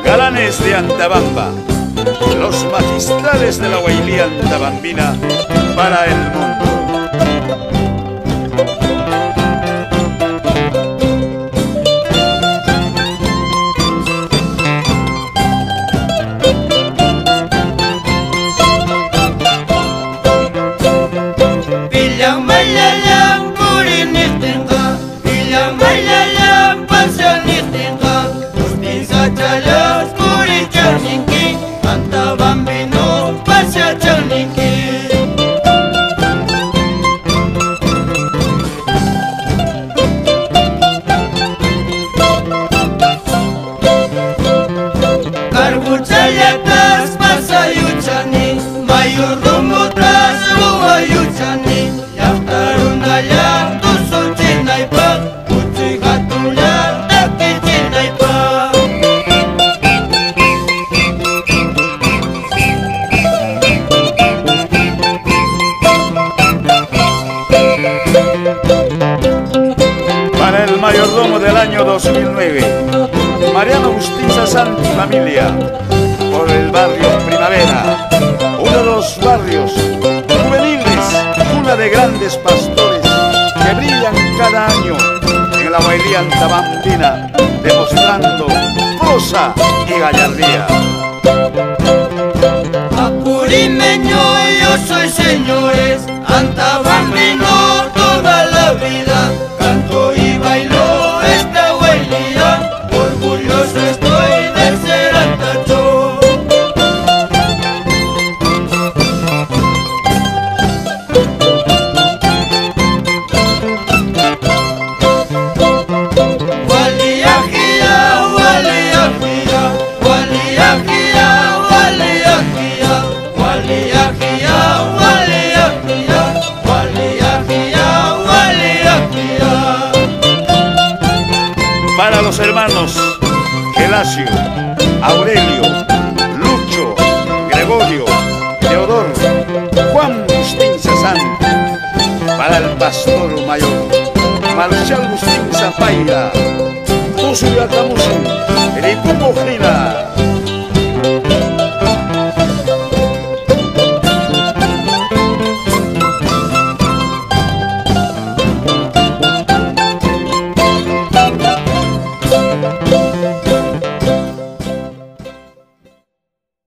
Galanes de Antabamba, los magistrales de la Huaylía antabambina para el mundo. Para el mayordomo del año 2009, Mariano Agustín Sasanti familia, por el barrio Primavera, uno de los barrios juveniles, una de grandes pastores que brillan cada año en la Huaylía antabambina, demostrando prosa y gallardía. Apurimeño yo soy, señores, antabambino toda la vida, canto y bailo esta Huaylía, orgulloso estoy de ser antacho. Para los hermanos Gelasio, Aurelio, Lucho, Gregorio, Teodoro, Juan Agustín Sasanti. Para el pastor mayor Marcial Agustín Zapaira, Tusu Yatamusu, Ericupo Gina.